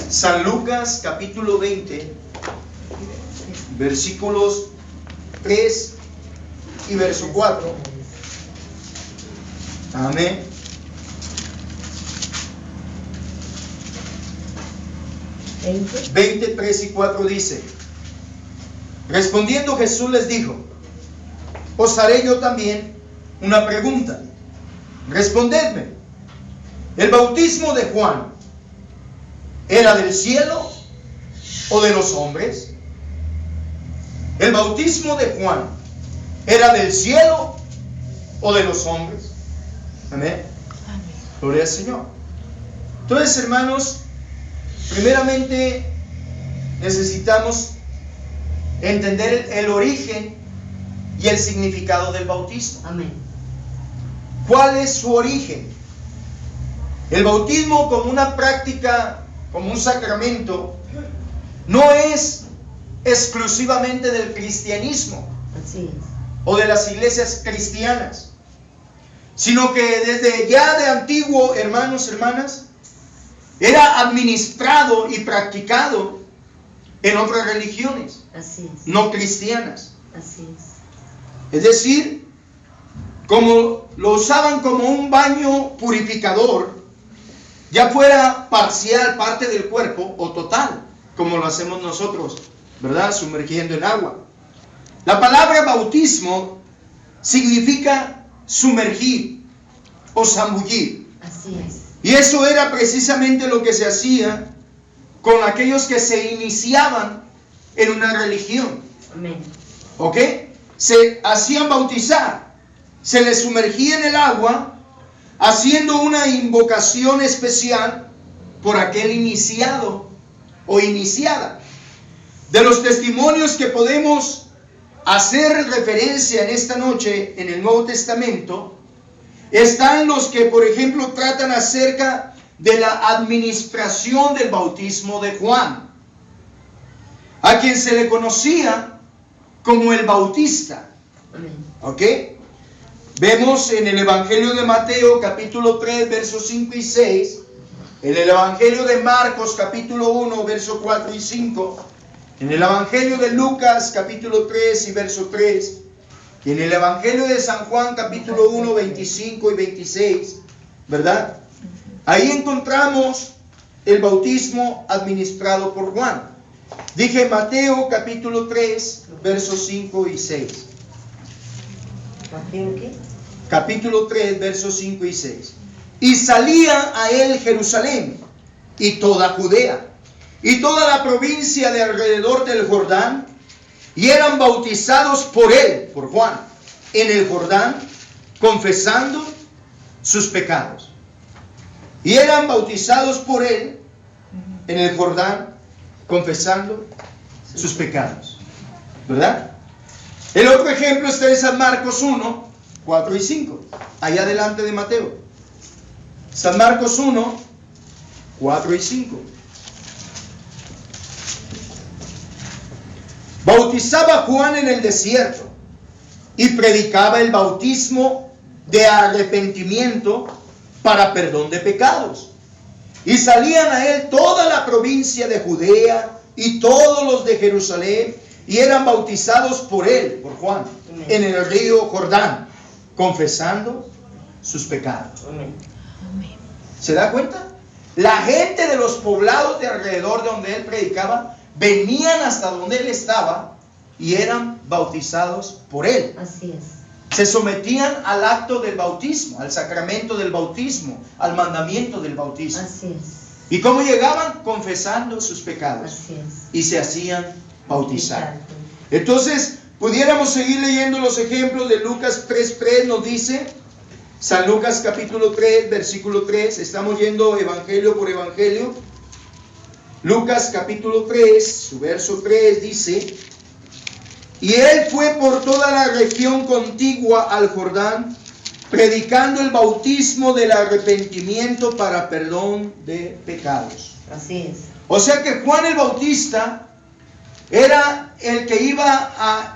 San Lucas capítulo 20, versículos 3 y verso 4. Amén. ¿20? 20, 3 y 4 dice: respondiendo Jesús les dijo: os haré yo también una pregunta. Respondedme, ¿el bautismo de Juan era del cielo o de los hombres? ¿El bautismo de Juan era del cielo o de los hombres? Amén. Gloria al Señor. Entonces, hermanos, primeramente necesitamos entender el origen y el significado del bautismo. Amén. ¿Cuál es su origen? El bautismo como una práctica, como un sacramento, no es exclusivamente del cristianismo Así es. o de las iglesias cristianas, sino que desde ya de antiguo, hermanos, hermanas, era administrado y practicado en otras religiones Así es. no cristianas. Así es. Es decir, como lo usaban como un baño purificador, ya fuera parcial, parte del cuerpo, o total, como lo hacemos nosotros, ¿verdad? Sumergiendo en agua. La palabra bautismo significa sumergir o zambullir. Así es. Y eso era precisamente lo que se hacía con aquellos que se iniciaban en una religión. Amén. ¿Ok? Se hacían bautizar, se les sumergía en el agua, haciendo una invocación especial por aquel iniciado o iniciada. De los testimonios que podemos hacer referencia en esta noche en el Nuevo Testamento, están los que, por ejemplo, tratan acerca de la administración del bautismo de Juan, a quien se le conocía como el Bautista. Amén. ¿Ok? Vemos en el Evangelio de Mateo capítulo 3 versos 5 y 6, en el Evangelio de Marcos capítulo 1 versos 4 y 5, en el Evangelio de Lucas capítulo 3 y verso 3, y en el Evangelio de San Juan capítulo 1 25 y 26, ¿verdad? Ahí encontramos el bautismo administrado por Juan. Dije Mateo capítulo 3 versos 5 y 6. ¿Mateo qué? Capítulo 3, versos 5 y 6. Y salía a él Jerusalén, y toda Judea, y toda la provincia de alrededor del Jordán, y eran bautizados por él, por Juan, en el Jordán, confesando sus pecados. Y eran bautizados por él, en el Jordán, confesando sus pecados. ¿Verdad? El otro ejemplo está en San Marcos 1, 4 y 5, allá adelante de Mateo. San Marcos 1, 4 y 5. Bautizaba Juan en el desierto y predicaba el bautismo de arrepentimiento para perdón de pecados. Y salían a él toda la provincia de Judea y todos los de Jerusalén, y eran bautizados por él, por Juan, en el río Jordán, confesando sus pecados. Amén. ¿Se da cuenta? La gente de los poblados de alrededor de donde él predicaba venían hasta donde él estaba y eran bautizados por él. Así es. Se sometían al acto del bautismo, al sacramento del bautismo, al mandamiento del bautismo. Así es. ¿Y cómo llegaban? Confesando sus pecados. Así es. Y se hacían bautizar. Entonces, pudiéramos seguir leyendo los ejemplos de Lucas 3:3, nos dice, San Lucas capítulo 3, versículo 3, estamos yendo evangelio por evangelio. Lucas capítulo 3, su verso 3 dice: y él fue por toda la región contigua al Jordán, predicando el bautismo del arrepentimiento para perdón de pecados. Así es. O sea que Juan el Bautista era el que iba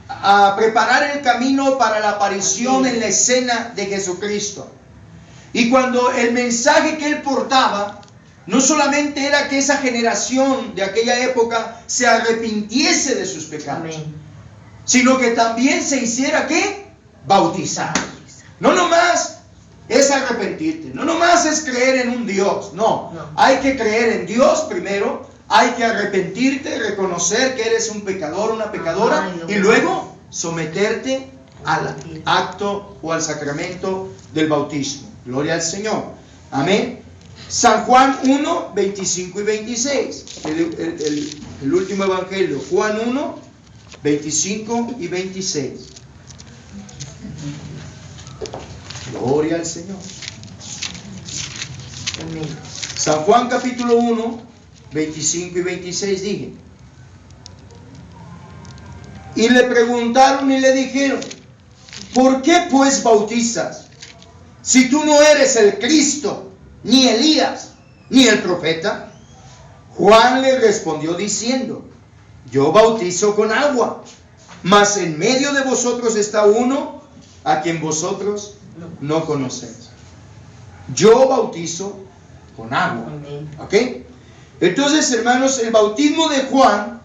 a preparar el camino para la aparición en la escena de Jesucristo. Y cuando el mensaje que él portaba no solamente era que esa generación de aquella época se arrepintiese de sus pecados, Amén. sino que también se hiciera ¿qué? Bautizar. No nomás es arrepentirte, no nomás es creer en un Dios, no. Hay que creer en Dios primero, hay que arrepentirte, reconocer que eres un pecador, una pecadora, y luego someterte al acto o al sacramento del bautismo. Gloria al Señor. Amén. San Juan 1, 25 y 26. El último evangelio. Juan 1, 25 y 26. Gloria al Señor. Amén. San Juan capítulo 1, 25 y 26 dije. Y le preguntaron y le dijeron, ¿por qué pues bautizas? Si tú no eres el Cristo, ni Elías, ni el profeta. Juan le respondió diciendo, yo bautizo con agua, mas en medio de vosotros está uno a quien vosotros no conocéis. Yo bautizo con agua. ¿Ok? Entonces, hermanos, el bautismo de Juan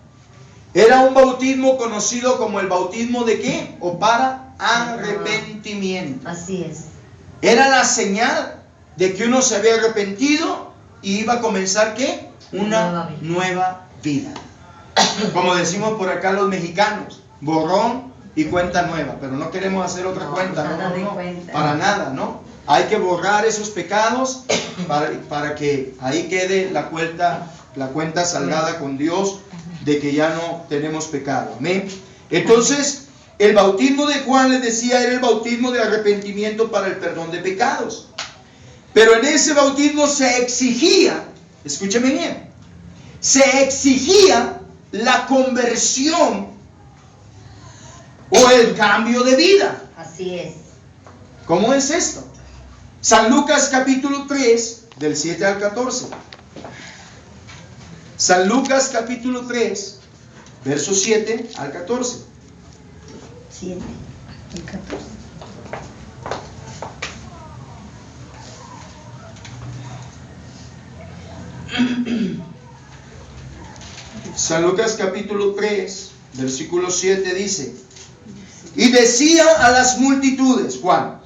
era un bautismo conocido como el bautismo de ¿qué? O para arrepentimiento. Así es. Era la señal de que uno se había arrepentido y iba a comenzar ¿qué? Una nueva vida. Como decimos por acá los mexicanos, borrón y cuenta nueva, pero no queremos hacer otra cuenta, no, para nada, ¿no? Hay que borrar esos pecados para que ahí quede la cuenta saldada con Dios de que ya no tenemos pecado. Amén. Entonces, el bautismo de Juan, les decía, era el bautismo de arrepentimiento para el perdón de pecados. Pero en ese bautismo se exigía, escúcheme bien, se exigía la conversión o el cambio de vida. Así es. ¿Cómo es esto? San Lucas capítulo 3, del 7 al 14. San Lucas capítulo 3, versos 7 al 14. 7 al 14. San Lucas capítulo 3, versículo 7 dice, y decía a las multitudes, Juan,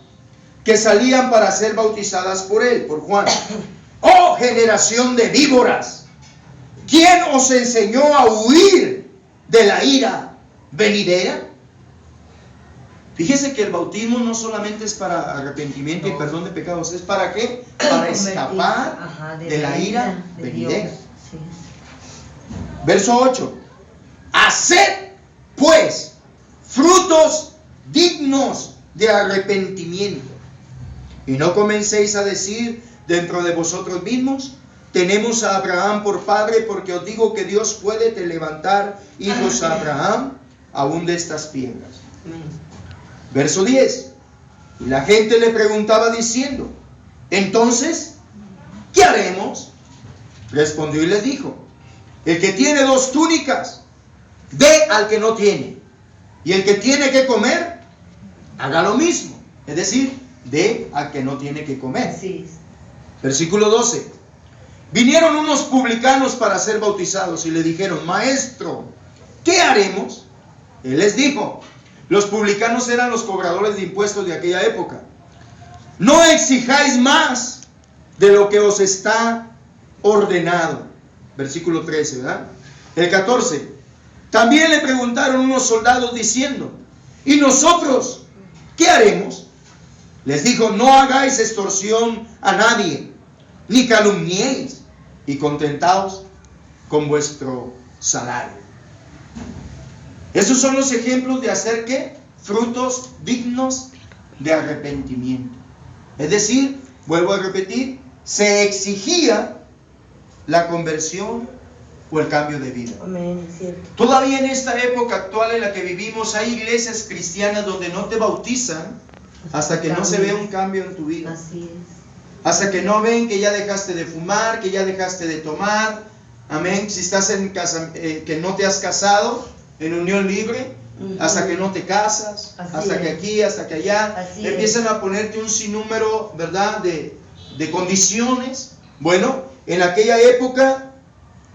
que salían para ser bautizadas por él, por Juan, oh generación de víboras, ¿quién os enseñó a huir de la ira venidera? Fíjese que el bautismo no solamente es para arrepentimiento y perdón de pecados, es para ¿qué? Para escapar de la ira venidera. Sí. Verso 8. Haced pues frutos dignos de arrepentimiento. Y no comencéis a decir dentro de vosotros mismos, tenemos a Abraham por padre, porque os digo que Dios puede te levantar hijos a Abraham aún de estas piedras. Verso 10. Y la gente le preguntaba diciendo, entonces, ¿qué haremos? Respondió y les dijo, el que tiene 2 túnicas, dé al que no tiene. Y el que tiene que comer, haga lo mismo. Es decir, dé al que no tiene que comer. Así es. Versículo 12. Vinieron unos publicanos para ser bautizados y le dijeron, maestro, ¿qué haremos? Él les dijo, los publicanos eran los cobradores de impuestos de aquella época. No exijáis más de lo que os está ordenado. Versículo 13, ¿verdad? El 14. También le preguntaron unos soldados diciendo, ¿y nosotros qué haremos? Les dijo, no hagáis extorsión a nadie, ni calumniéis, y contentaos con vuestro salario. Esos son los ejemplos de hacer ¿qué? Frutos dignos de arrepentimiento. Es decir, vuelvo a repetir, se exigía la conversión o el cambio de vida. Amén, es cierto. Todavía en esta época actual en la que vivimos hay iglesias cristianas donde no te bautizan hasta que no se vea un cambio en tu vida. Así es. Hasta que no ven que ya dejaste de fumar, que ya dejaste de tomar. Amén. Si estás en casa, que no te has casado en unión libre, hasta que no te casas, hasta que aquí, hasta que allá, empiezan a ponerte un sinnúmero, ¿verdad?, de condiciones. Bueno, En aquella época